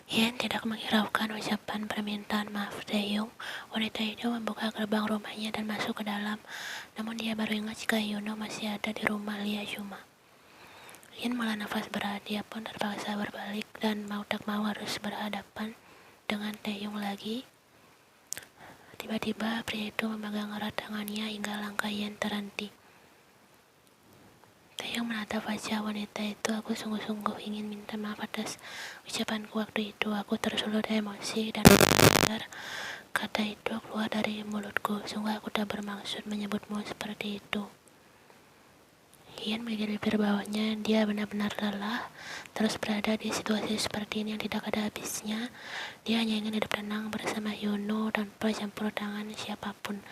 Yen tidak menghiraukan ucapan permintaan maaf Taeyong. Wanita itu membuka gerbang rumahnya dan masuk ke dalam. Namun dia baru ingat jika Yuno masih ada di rumah Lia Juma. Yen malah nafas berat, dia pun terpaksa berbalik dan mau tak mau harus berhadapan dengan Taeyong lagi. Tiba-tiba pria itu memegang erat tangannya hingga langkah Yen terhenti. Taeyong menatap wajah wanita itu. Aku sungguh-sungguh ingin minta maaf atas ucapanku waktu itu. Aku tersulut emosi dan benar kata itu keluar dari mulutku. Sungguh aku tak bermaksud menyebutmu seperti itu. Ian menggigit bibir bawahnya. Dia benar-benar lelah terus berada di situasi seperti ini yang tidak ada habisnya. Dia hanya ingin hidup tenang bersama Yuno tanpa campur tangan siapapun.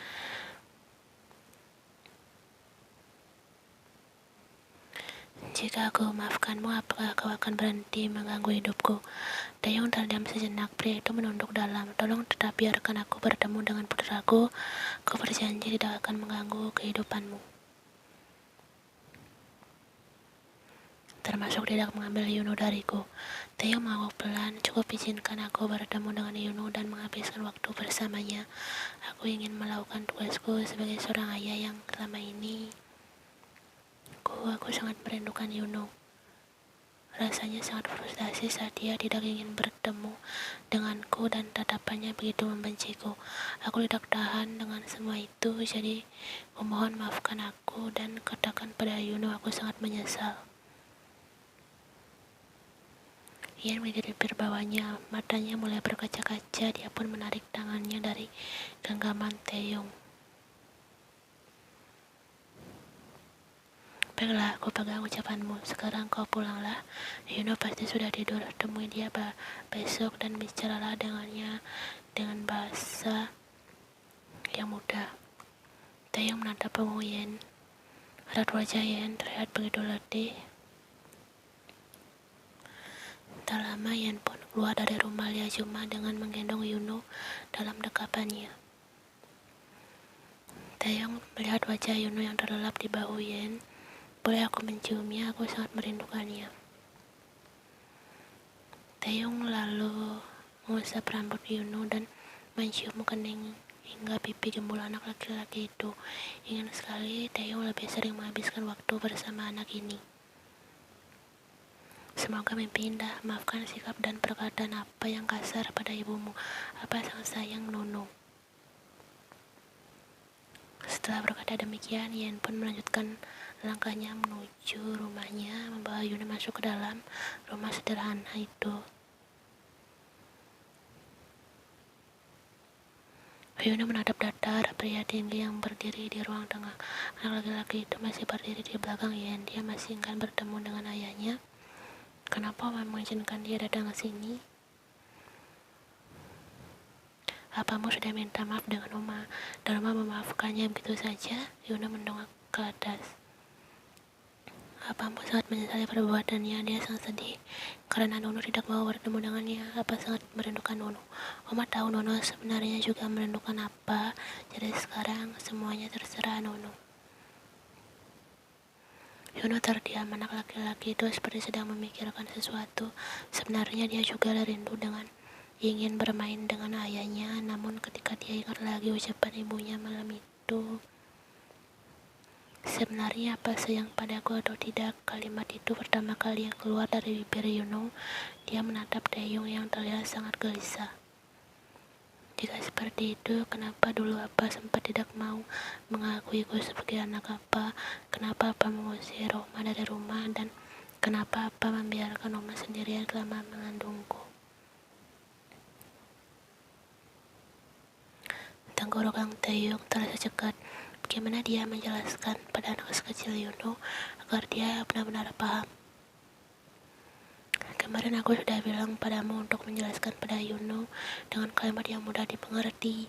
Jika aku memaafkanmu, apakah kau akan berhenti mengganggu hidupku? Taeyong terdiam sejenak. Pria itu menunduk dalam. Tolong tetap biarkan aku bertemu dengan putraku. Kau berjanji tidak akan mengganggu kehidupanmu. Termasuk tidak mengambil Yuno dariku. Taeyong mengangguk pelan. Cukup izinkan aku bertemu dengan Yuno dan menghabiskan waktu bersamanya. Aku ingin melakukan tugasku sebagai seorang ayah yang selama ini aku sangat merindukan Yuno. Rasanya sangat frustasi saat dia tidak ingin bertemu denganku dan tatapannya begitu membenciku. Aku tidak tahan dengan semua itu, jadi memohon maafkan aku dan katakan pada Yuno aku sangat menyesal. Ian menggigit bibir bawahnya, matanya mulai berkaca-kaca. Dia pun menarik tangannya dari genggaman Taeyong. Baiklah, aku pegang ucapanmu. Sekarang kau pulanglah. Yuno pasti sudah tidur. Temui dia besok dan bicaralah dengannya dengan bahasa yang mudah. Taeyong menatap punggung Yen. Raut wajah Yen terlihat begitu letih. Tak lama Yen pun keluar dari rumah Lia Juma dengan menggendong Yuno dalam dekapannya. Taeyong melihat wajah Yuno yang terlelap di bahu Yen. Boleh aku menciumnya? Aku sangat merindukannya. Taeyong lalu mengusap rambut Yuno dan mencium kening hingga pipi gembul anak laki-laki itu. Ingin sekali Taeyong lebih sering menghabiskan waktu bersama anak ini. Semoga mimpi indah. Maafkan sikap dan perkataan apa yang kasar pada ibumu. Apa sang sayang Nunu. Setelah berkata demikian, Yen pun melanjutkan langkahnya menuju rumahnya, membawa Yuno masuk ke dalam rumah sederhana itu. Yuno menatap datar pria tinggi yang berdiri di ruang tengah. Anak laki-laki itu masih berdiri di belakang Yen. Dia masih enggan bertemu dengan ayahnya. Kenapa Oma mengizinkan dia datang ke sini? Apamu sudah minta maaf dengan Oma dan Oma memaafkannya begitu saja? Yuno mendongak ke atas. Apamu sangat menyesali perbuatannya. Dia sangat sedih karena Nono tidak mau bertemu dengannya. Apa sangat merindukan Nono. Oma tahu Nono sebenarnya juga merindukan apa. Jadi sekarang semuanya terserah Nono. Yuno terdiam. Anak laki-laki itu seperti sedang memikirkan sesuatu. Sebenarnya dia juga rindu dengan ingin bermain dengan ayahnya. Namun ketika dia ingat lagi ucapan ibunya malam itu, sebenarnya apa sayang padaku atau tidak? Kalimat itu pertama kali yang keluar dari bibir Yuno. Dia menatap Taeyong yang terlihat sangat gelisah. Jika seperti itu, kenapa dulu apa sempat tidak mau mengakuiku sebagai anak apa? Kenapa apa mengusir Oma dari rumah? Dan kenapa apa membiarkan Oma sendirian selama mengandungku? Tenggorokan Taeyong terasa cekat. Bagaimana dia menjelaskan pada anak sekecil Yuno agar dia benar-benar paham? Kemarin aku sudah bilang padamu untuk menjelaskan pada Yuno dengan kalimat yang mudah dimengerti.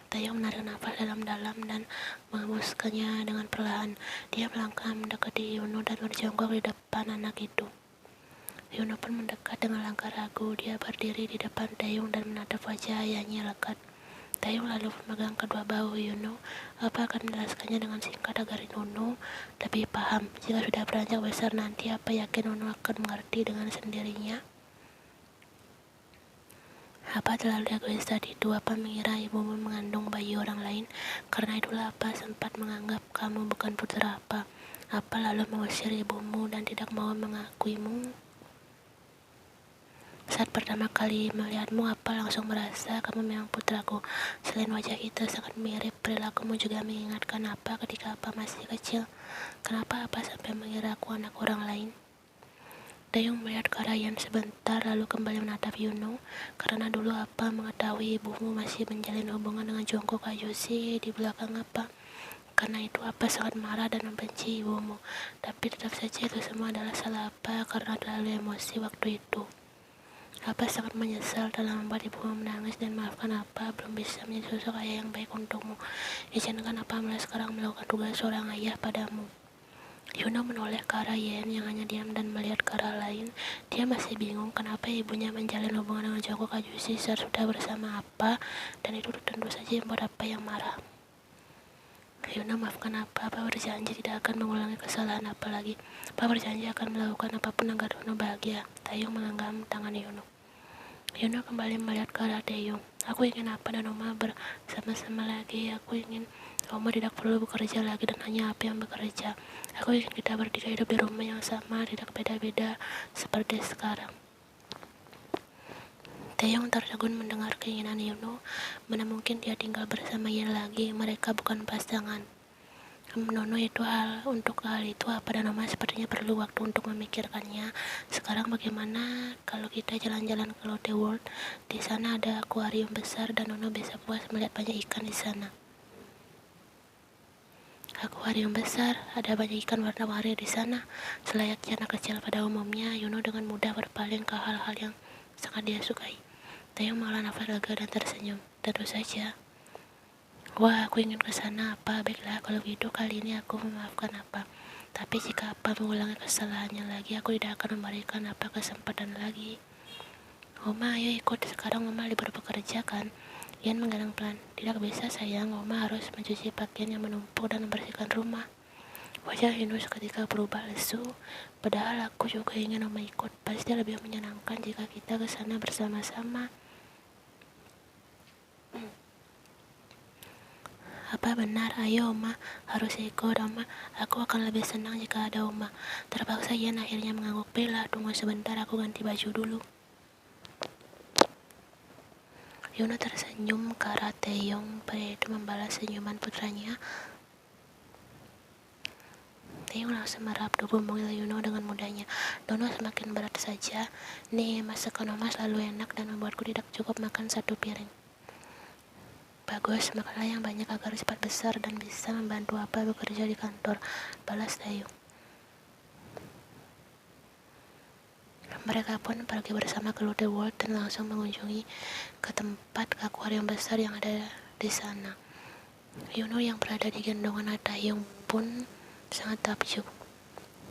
Taeyong menarik nafas dalam-dalam dan menghembuskannya dengan perlahan. Dia melangkah mendekati Yuno dan berjongkok di depan anak itu. Yuno pun mendekat dengan langkah ragu. Dia berdiri di depan Taeyong dan menatap wajah ayahnya lekat. Taeyong lalu memegang kedua bahu Yuno. Apa akan menjelaskannya dengan singkat agar Yuno lebih paham. Jika sudah beranjak besar nanti, apa yakin Yuno akan mengerti dengan sendirinya? Apa terlalu egois tadi itu? Apa mengira ibumu mengandung bayi orang lain? Karena itulah apa sempat menganggap kamu bukan putra apa? Apa lalu mengusir ibumu dan tidak mau mengakuimu? Saat pertama kali melihatmu, apa langsung merasa kamu memang putraku. Selain wajah kita sangat mirip, perilakumu juga mengingatkan apa ketika apa masih kecil. Kenapa apa sampai mengira aku anak orang lain? Dayung melihat ke Ryan sebentar lalu kembali menatap Yuno, karena dulu apa mengetahui ibumu masih menjalin hubungan dengan Jongkok Ajusi di belakang apa. Karena itu apa sangat marah dan membenci ibumu, tapi tetap saja itu semua adalah salah apa karena terlalu emosi waktu itu. Apa sangat menyesal dalam membuat ibumu menangis dan maafkan apa belum bisa menjadi sosok ayah yang baik untukmu. Izinkan apa mulai sekarang melakukan tugas seorang ayah padamu. Yuno menoleh ke arah Yen yang hanya diam dan melihat ke arah lain. Dia masih bingung kenapa ibunya menjalin hubungan dengan Joko Kajusi saat sudah bersama apa, dan itu tentu saja membuat apa yang marah. Yuno maafkan apa berjanji tidak akan mengulangi kesalahan apa lagi. Apa berjanji akan melakukan apapun agar Yuno bahagia. Taeyong menggenggam tangan Yuno. Yuno kembali melihat ke arah Taeyong. Aku ingin apa dan Oma bersama-sama lagi. Aku ingin Oma tidak perlu bekerja lagi dan hanya apa yang bekerja. Aku ingin kita bertiga hidup di rumah yang sama, tidak beda-beda seperti sekarang. Taeyong tertegun mendengar keinginan Yuno. Mana mungkin dia tinggal bersama Yen lagi. Mereka bukan pasangan. Nono itu untuk hal itu apa dan Oma sepertinya perlu waktu untuk memikirkannya. Sekarang bagaimana kalau kita jalan-jalan ke Lotte World? Di sana ada akuarium besar dan Nono bisa puas melihat banyak ikan di sana. Akuarium besar, ada banyak ikan warna-warni di sana. Selayaknya anak kecil pada umumnya, Yuno dengan mudah berpaling ke hal-hal yang sangat dia sukai. Taeyong menghela nafas lega dan tersenyum. Tentu saja. Wah, aku ingin ke sana apa. Baiklah, kalau gitu kali ini aku memaafkan apa. Tapi jika apa mengulangi kesalahannya lagi, aku tidak akan memberikan apa kesempatan lagi. Oma, ayo ikut. Sekarang Oma libur bekerja kan? Ian menggeleng pelan. Tidak bisa sayang, Oma harus mencuci pakaian yang menumpuk dan membersihkan rumah. Wajah Hinu seketika berubah lesu. Padahal aku juga ingin Oma ikut. Pasti lebih menyenangkan jika kita ke sana bersama-sama. Apa benar? Ayo Oma, harus ikut Oma. Aku akan lebih senang jika ada Oma. Terpaksa Ian akhirnya mengangguk. Bella, tunggu sebentar, aku ganti baju dulu. Yuno tersenyum ke arah Taeyong. Pria itu membalas senyuman putranya. Taeyong langsung merap tubuh memanggil Yuno dengan mudahnya. Nono semakin berat saja. Nih, masakan Oma selalu enak dan membuatku tidak cukup makan satu piring. Bagus, makanlah yang banyak agar cepat besar dan bisa membantu apa bekerja di kantor. Balas Taeyong. Mereka pun pergi bersama ke Lotte World dan langsung mengunjungi ke tempat akuarium besar yang ada di sana. Yuno yang berada di gendongan Taeyong pun sangat takjub.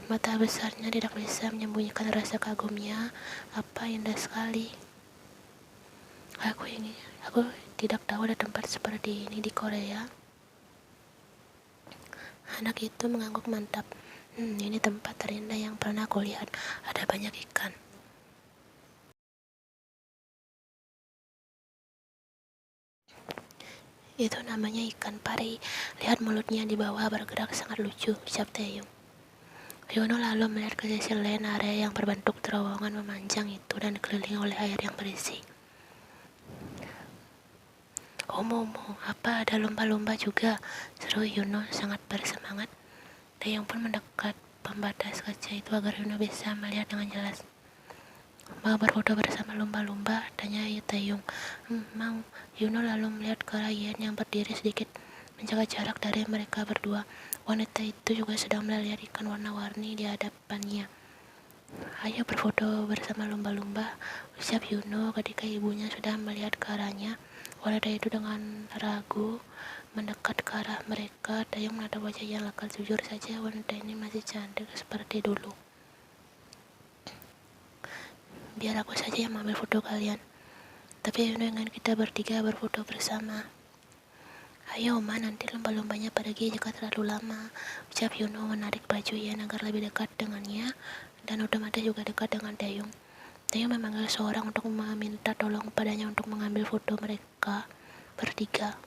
Mata besarnya tidak bisa menyembunyikan rasa kagumnya. Apa indah sekali. Aku tidak tahu ada tempat seperti ini di Korea. Anak itu mengangguk mantap. Ini tempat terindah yang pernah aku lihat. Ada banyak ikan. Itu namanya ikan pari. Lihat mulutnya di bawah bergerak sangat lucu, ucap Taeyong. Yuno lalu melihat ke sisi lain area yang berbentuk terowongan memanjang itu dan dikelilingi oleh air yang berisik. Omo, apa ada lumba-lumba juga? Seru Yuno sangat bersemangat. Taeyong pun mendekat pembatas kaca itu agar Yuno bisa melihat dengan jelas. Mau berfoto bersama lumba-lumba? Tanya Taeyong. Mau. Yuno lalu melihat ke arah Yen yang berdiri sedikit menjaga jarak dari mereka berdua. Wanita itu juga sedang melihat ikan warna-warni di hadapannya. Ayo berfoto bersama lumba-lumba, ucap Yuno ketika ibunya sudah melihat ke arahnya. Wanita itu dengan ragu mendekat ke arah mereka. Taeyong menatap wajah yang lekal. Jujur saja wanita ini masih cantik seperti dulu. Biar aku saja yang mengambil foto kalian. Tapi Yuno ingin kita bertiga berfoto bersama. Ayo Oma, nanti lumba-lumbanya pergi jika terlalu lama, ucap Yuno menarik baju Ian agar lebih dekat dengannya dan otomatis juga dekat dengan Taeyong. Taeyong memanggil seorang untuk meminta tolong padanya untuk mengambil foto mereka bertiga.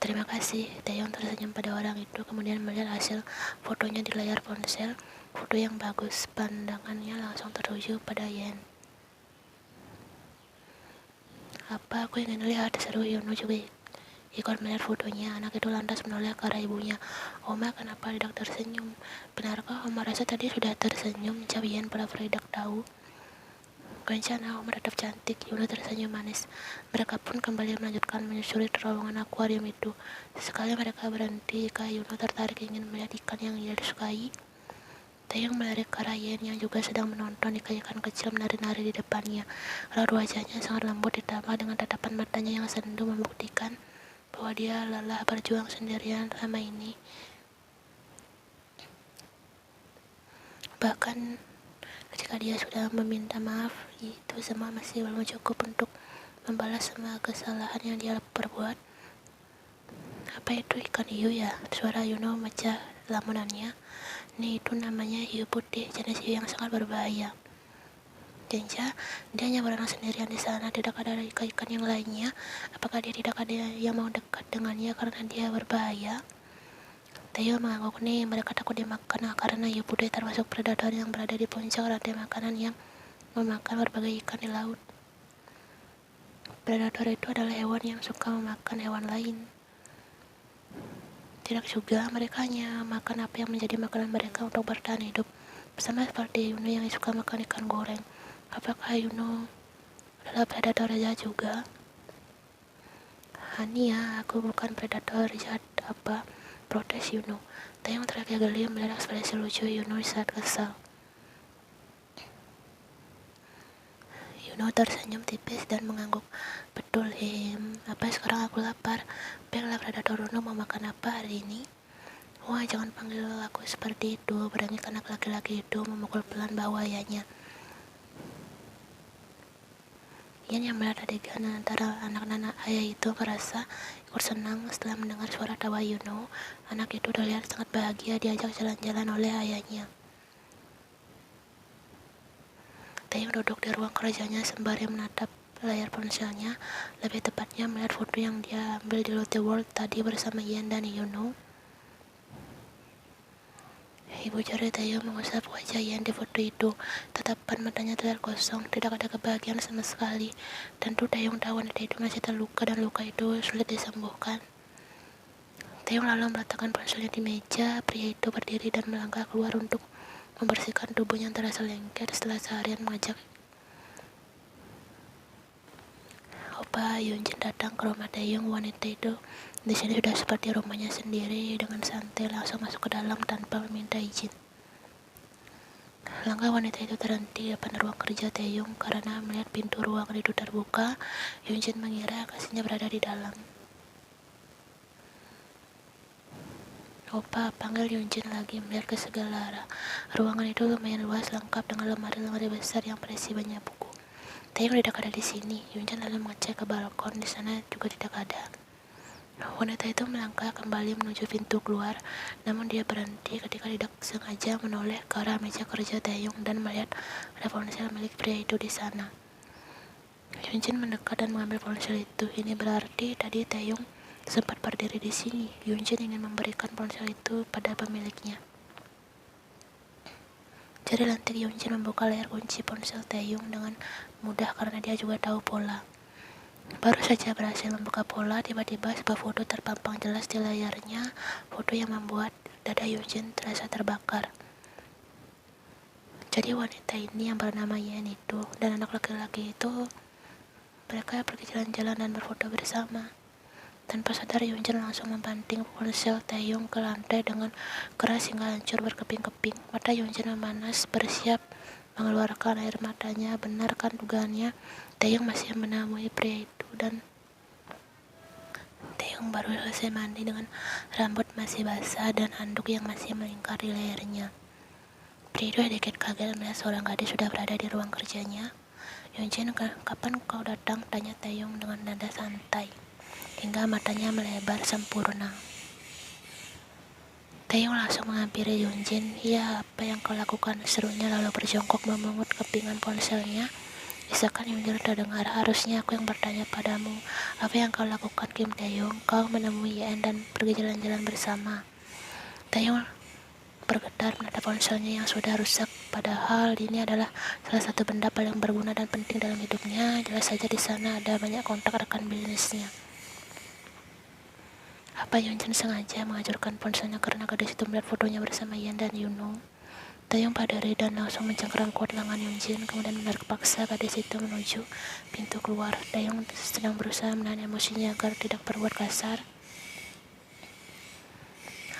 Terima kasih, Taeyong tersenyum pada orang itu, kemudian melihat hasil fotonya di layar ponsel. Foto yang bagus, pandangannya langsung tertuju pada Yen. Apa aku ingin lihat, seru Yuno juga ikut melihat fotonya. Anak itu lantas menoleh ke arah ibunya. Oma, kenapa tidak tersenyum? Benarkah Oma rasa tadi sudah tersenyum? Jawab Yen pura-pura tidak tahu. Kencana, Oma tetap cantik. Yuno tersenyum manis. Mereka pun kembali melanjutkan menyusuri terowongan akuarium itu. Sekali mereka berhenti, Yuno tertarik ingin melihat ikan yang dia disukai. Taeyong melirik ke arah Yen yang juga sedang menonton ikan kecil menari-nari di depannya. Raut wajahnya sangat lembut ditambah dengan tatapan matanya yang sendu membuktikan bahwa dia lelah berjuang sendirian selama ini. Bahkan ketika dia sudah meminta maaf, itu semua masih belum cukup untuk membalas semua kesalahan yang dia perbuat. Apa itu ikan hiu ya? Suara Yuno memecah lamunannya. Nih, itu namanya hiu putih, jenis hiu yang sangat berbahaya. Genja, dia hanya berenang sendirian di sana, tidak ada ikan-ikan yang lainnya. Apakah dia tidak ada yang mau dekat dengannya karena dia berbahaya? Taeyong mengangguk, nih, mereka takut dimakan karena hiu putih termasuk predator yang berada di puncak rantai makanan yang memakan berbagai ikan di laut. Predator itu adalah hewan yang suka memakan hewan lain. Tidak juga, mereka hanya makan apa yang menjadi makanan mereka untuk bertahan hidup. Sama seperti Yuno yang suka makan ikan goreng. Apakah Yuno adalah predator jahat juga? Hania, aku bukan predator jahat apa? Protes Yuno. Taeyong terakhir geli melihat ekspresi lucu Yuno saat kesal. Yuno tersenyum tipis dan mengangguk. Betul, apa sekarang aku lapar? Baiklah, predator Yuno mau makan apa hari ini? Wah, jangan panggil aku seperti itu, berangkat anak laki-laki itu memukul pelan bahu ayahnya. Yen yang melihat adegan antara anak-anak ayah itu merasa ikut senang setelah mendengar suara tawa Yuno. Anak itu terlihat sangat bahagia diajak jalan-jalan oleh ayahnya. Taeyong duduk di ruang kerjanya sembari menatap layar ponselnya, lebih tepatnya melihat foto yang dia ambil di Lotte World tadi bersama Yen dan Yuno. Ibu jari Taeyong mengusap wajah Yen di foto itu. Tatapan matanya terlihat kosong, tidak ada kebahagiaan sama sekali. Tentu Taeyong tahu wanita itu masih terluka dan luka itu sulit disembuhkan. Taeyong lalu meletakkan ponselnya di meja. Pria itu berdiri dan melangkah keluar untuk membersihkan tubuhnya yang terasa lengket setelah seharian mengajak Opa Yunjin datang ke rumah Taeyong. Wanita itu di sini sudah seperti rumahnya sendiri, dengan santai langsung masuk ke dalam tanpa meminta izin. Langkah wanita itu terhenti di depan ruang kerja Taeyong karena melihat pintu ruangan itu terbuka. Yunjin mengira kasihnya berada di dalam. Opa, panggil Yunjin lagi melihat ke segala arah. Ruangan itu lumayan luas, lengkap dengan lemari-lemari besar yang berisi banyak buku. Taeyong tidak ada di sini. Yunjin lalu mengecek ke balkon, di sana juga tidak ada. Wanita itu melangkah kembali menuju pintu keluar, namun dia berhenti ketika tidak sengaja menoleh ke arah meja kerja Taeyong dan melihat ada ponsel milik pria itu di sana. Yunjin mendekat dan mengambil ponsel itu. Ini berarti tadi Taeyong sempat berdiri di sini. Yunjin ingin memberikan ponsel itu pada pemiliknya. Jari lantik Yunjin membuka layar kunci ponsel Taeyong dengan mudah karena dia juga tahu pola. Baru saja berhasil membuka pola, tiba-tiba sebuah foto terpampang jelas di layarnya, foto yang membuat dada Yunjin terasa terbakar. Jadi wanita ini yang bernama Yen itu dan anak laki-laki itu, mereka pergi jalan-jalan dan berfoto bersama. Tanpa sadar Yunjin langsung membanting ponsel Taeyong ke lantai dengan keras hingga hancur berkeping-keping. Mata Yunjin memanas, bersiap mengeluarkan air matanya. Benar kan dugaannya, Taeyong masih menemui pria itu dan Taeyong baru selesai mandi dengan rambut masih basah dan handuk yang masih melingkar di lehernya. Pria itu sedikit kaget melihat seorang gadis sudah berada di ruang kerjanya. Yunjin, kapan kau datang? Tanya Taeyong dengan nada santai, hingga matanya melebar sempurna. Taeyong langsung menghampiri Yunjin. Ya, apa yang kau lakukan? Serunya lalu berjongkok memungut kepingan ponselnya. Isakan Yunjin terdengar. Harusnya aku yang bertanya padamu. Apa yang kau lakukan, Kim Taeyong? Kau menemui Yen dan pergi jalan-jalan bersama. Taeyong bergetar menatap ponselnya yang sudah rusak. Padahal ini adalah salah satu benda paling berguna dan penting dalam hidupnya. Jelas saja di sana ada banyak kontak rekan bisnisnya. Apa Yunjin sengaja menghancurkan ponselnya karena gadis itu melihat fotonya bersama Yan dan Yunung? Taeyong padari dan langsung mencengkeram kuat lengan Yunjin, kemudian menarik paksa gadis itu menuju pintu keluar. Taeyong sedang berusaha menahan emosinya agar tidak berbuat kasar.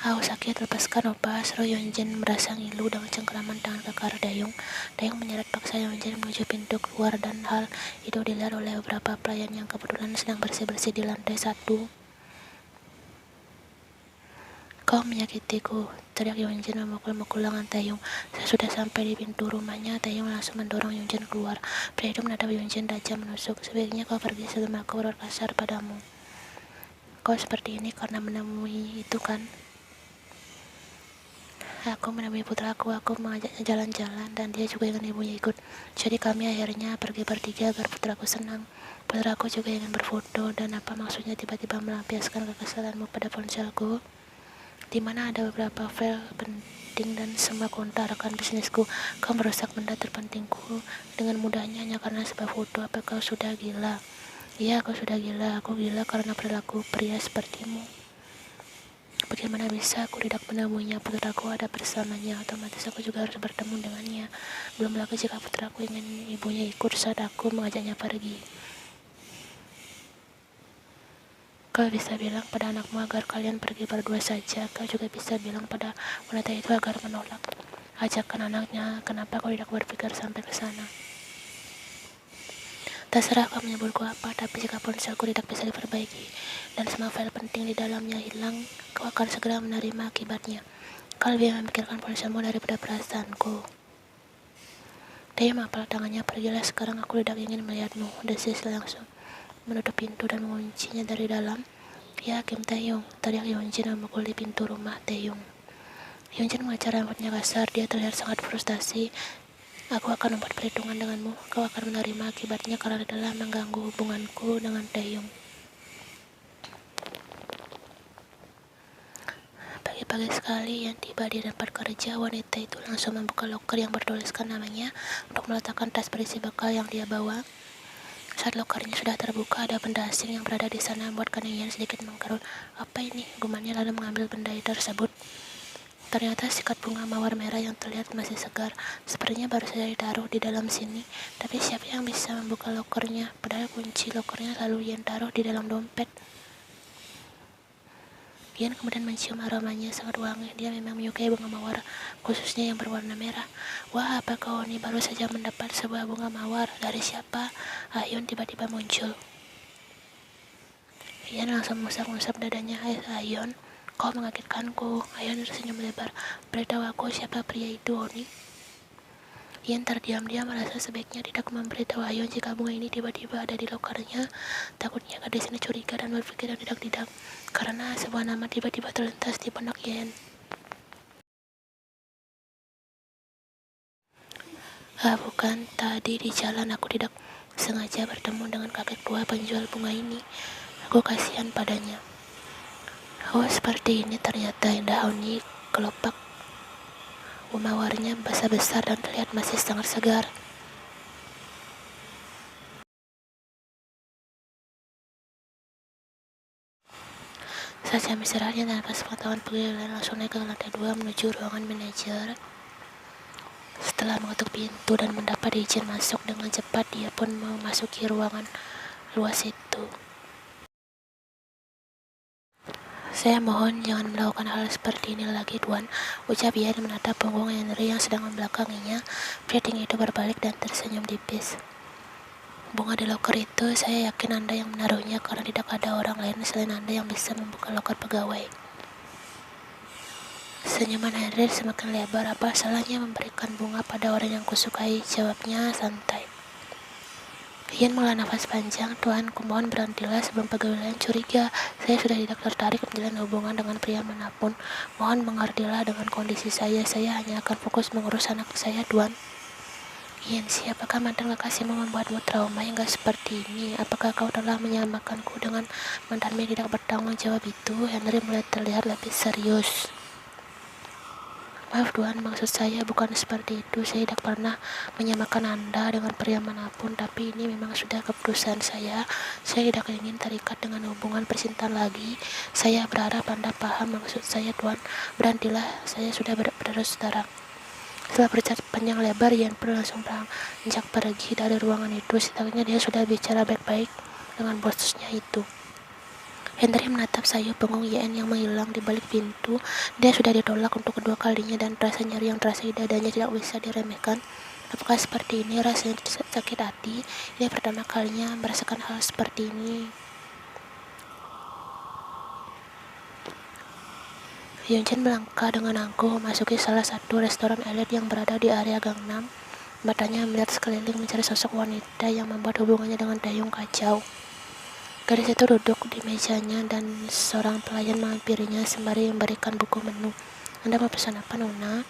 Sakit, lepaskan opa, seru Yunjin merasa ngilu dengan cengkeraman tangan kekar Taeyong. Taeyong menyeret paksa Yunjin menuju pintu keluar dan hal itu dilihat oleh beberapa pelayan yang kebetulan sedang bersih-bersih di lantai 1. Kau menyakitiku, teriak Yunjin memukul-mukul lengan Taeyong. Saya sudah sampai di pintu rumahnya. Taeyong langsung mendorong Yunjin keluar. Pria itu menatap Yunjin tajam menusuk. Sebaiknya kau pergi sebelum aku berbuat kasar padamu. Kau seperti ini karena menemui itu kan? Aku menemui putraku, aku mengajaknya jalan-jalan dan dia juga ingin ibunya ikut. Jadi kami akhirnya pergi bertiga agar putraku senang. Putraku juga ingin berfoto. Dan apa maksudnya tiba-tiba melampiaskan kekesalanmu pada ponselku? Di mana ada beberapa file penting dan semua kontak rekan bisnisku. Kau merusak benda terpentingku dengan mudahnya hanya karena sebuah foto. Apa kau sudah gila? Iya, aku sudah gila. Aku gila karena perilaku pria sepertimu. Bagaimana bisa aku tidak menemuinya? Putraku ada bersamanya, otomatis aku juga harus bertemu dengannya. Belum lagi jika putraku ingin ibunya ikut saat aku mengajaknya pergi. Kau bisa bilang pada anakmu agar kalian pergi berdua saja. Kau juga bisa bilang pada wanita itu agar menolak ajakan anaknya. Kenapa kau tidak berpikir sampai ke sana? Terserah kau menyebutku apa, tapi jika ponselku tidak bisa diperbaiki dan semua file penting di dalamnya hilang, kau akan segera menerima akibatnya. Kau lebih memikirkan ponselmu daripada perasaanku. Dia mengepal tangannya. Pergilah sekarang, aku tidak ingin melihatmu. Desis langsung menutup pintu dan menguncinya dari dalam. Ya, Kim Taeyong, teriak Yunjin memukul di pintu rumah Taeyong. Yunjin mengejar rambutnya kasar. Dia terlihat sangat frustasi. Aku akan membuat perhitungan denganmu. Kau akan menerima akibatnya karena telah mengganggu hubunganku dengan Taeyong. Pagi-pagi sekali yang tiba di tempat kerja, wanita itu langsung membuka loker yang bertuliskan namanya untuk meletakkan tas berisi bekal yang dia bawa. Saat lokernya sudah terbuka, ada benda asing yang berada di sana membuatkan Yan sedikit mengkerut. Apa ini? Gumannya lalu mengambil benda tersebut. Ternyata sikat bunga mawar merah yang terlihat masih segar. Sepertinya baru saja ditaruh di dalam sini. Tapi siapa yang bisa membuka lokernya? Padahal kunci lokernya selalu Yan taruh di dalam dompet. Yan kemudian mencium aromanya sangat wangi. Dia memang menyukai bunga mawar, khususnya yang berwarna merah. Wah, apa kau ini baru saja mendapat sebuah bunga mawar? Dari siapa? Ayun tiba-tiba muncul. Yan langsung mengusap-ngusap dadanya. Ayun, kau mengagetkanku. Ayun tersenyum lebar. Beritahu aku siapa pria itu, Oni. Yan terdiam-diam merasa sebaiknya tidak memberitahu Ayun jika bunga ini tiba-tiba ada di lokernya. Takutnya gadis ini curiga dan berpikir yang tidak-tidak karena sebuah nama tiba-tiba terlintas di benak Yan. Bukan, tadi di jalan aku tidak sengaja bertemu dengan kakek tua penjual bunga ini. Aku kasihan padanya. Seperti ini ternyata indah Oni. Kelopak mawarnya besar-besar dan terlihat masih sangat segar. Saat jam istirahatnya tanpa sepengetahuan pengirian langsung naik ke lantai 2 menuju ruangan manajer. Setelah mengetuk pintu dan mendapat izin masuk dengan cepat, dia pun memasuki ruangan luas itu. Saya mohon jangan melakukan hal seperti ini lagi, Tuan, ucap ia dan menatap punggung Henry yang sedang membelakanginya. Pria tinggi itu berbalik dan tersenyum tipis. Bunga di loker itu, saya yakin Anda yang menaruhnya karena tidak ada orang lain selain Anda yang bisa membuka loker pegawai. Senyuman Henry semakin lebar. Apa salahnya memberikan bunga pada orang yang kusukai? Jawabnya santai. Ian menghela nafas panjang. Tuan, kumohon berhentilah sebelum pegawai lain curiga. Saya sudah tidak tertarik menjalin hubungan dengan pria manapun. Mohon mengertilah dengan kondisi saya. Saya hanya akan fokus mengurus anak saya, Tuan. Ian, siapakah mantan kekasihmu membuatmu trauma hingga seperti ini? Apakah kau telah menyamakanku dengan mantanmu yang tidak bertanggung jawab itu? Henry mulai terlihat lebih serius. Maaf Tuan, maksud saya bukan seperti itu. Saya tidak pernah menyamakan Anda dengan pria manapun, tapi ini memang sudah keputusan saya. Saya tidak ingin terikat dengan hubungan percintaan lagi. Saya berharap Anda paham maksud saya, Tuan. Berhentilah, saya sudah bersaudara. Setelah berbicara panjang lebar, Ian pun langsung beranjak pergi dari ruangan itu. Setidaknya dia sudah bicara baik-baik dengan bosnya itu. Henry menatap sayup bengong Yen yang menghilang di balik pintu. Dia sudah ditolak untuk kedua kalinya dan rasa nyeri yang terasa di dadanya tidak bisa diremehkan. Apakah seperti ini rasanya sakit hati? Dia pertama kalinya merasakan hal seperti ini. Yunjin melangkah dengan angkuh memasuki salah satu restoran elit yang berada di area Gangnam. Matanya melihat sekeliling mencari sosok wanita yang membuat hubungannya dengan Taeyong kacau. Gadis itu duduk di mejanya dan seorang pelayan menghampirinya sembari memberikan buku menu. Anda mau pesan apa, Nona?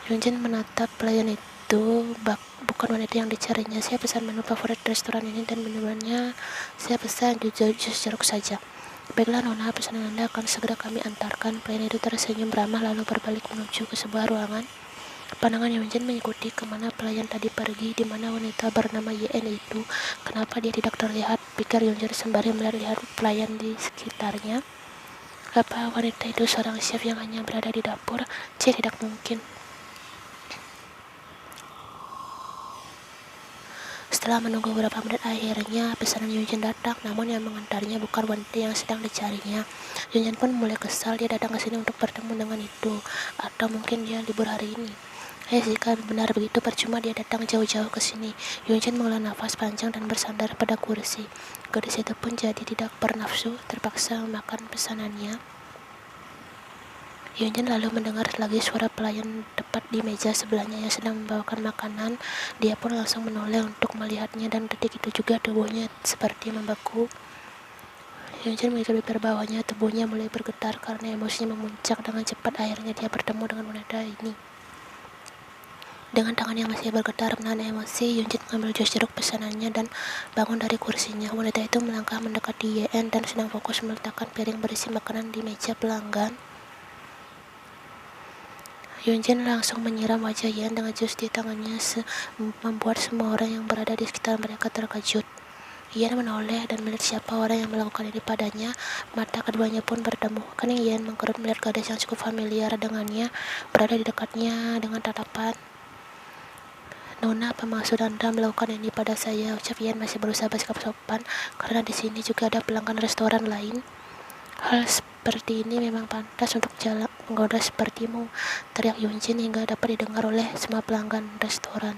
Yunjin menatap pelayan itu. Bukan wanita yang dicarinya. Saya pesan menu favorit restoran ini dan minumannya saya pesan jus jeruk saja. Baiklah, Nona, pesanan Anda akan segera kami antarkan. Pelayan itu tersenyum ramah lalu berbalik menuju ke sebuah ruangan. Pandangan Yunjin mengikuti kemana pelayan tadi pergi, di mana wanita bernama Yen itu. Kenapa dia tidak terlihat? Pikir Yunjin sembari melihat pelayan di sekitarnya. Apa wanita itu seorang chef yang hanya berada di dapur? Tidak mungkin. Setelah menunggu beberapa menit, akhirnya pesanan Yunjin datang, namun yang mengantarnya bukan wanita yang sedang dicarinya. Yunjin pun mulai kesal. Dia datang ke sini untuk bertemu dengan itu, atau mungkin dia libur hari ini. Jika benar begitu, percuma dia datang jauh-jauh ke sini. Yunjin menghela nafas panjang dan bersandar pada kursi. Gadis itu pun jadi tidak bernafsu, terpaksa makan pesanannya. Yunjin lalu mendengar lagi suara pelayan tepat di meja sebelahnya yang sedang membawakan makanan. Dia pun langsung menoleh untuk melihatnya dan detik itu juga tubuhnya seperti membeku. Yunjin mengikuti bibir bawahnya, tubuhnya mulai bergetar karena emosinya memuncak dengan cepat. Akhirnya dia bertemu dengan wanita ini. Dengan tangan yang masih bergetar menahan emosi, Yunjin mengambil jus jeruk pesanannya dan bangun dari kursinya. Wanita itu melangkah mendekati Yen dan sedang fokus meletakkan piring berisi makanan di meja pelanggan. Yunjin langsung menyiram wajah Yen dengan jus di tangannya, membuat semua orang yang berada di sekitar mereka terkejut. Yen menoleh dan melihat siapa orang yang melakukan ini padanya. Mata keduanya pun bertemu. Kening Yen mengkerut melihat gadis yang cukup familiar dengannya berada di dekatnya dengan tatapan. Nona, apa maksud Anda melakukan ini pada saya? Ucap Yen masih berusaha bersikap sopan, karena di sini juga ada pelanggan restoran lain. Hal seperti ini memang pantas untuk jalan menggoda sepertimu, teriak Yunjin hingga dapat didengar oleh semua pelanggan restoran.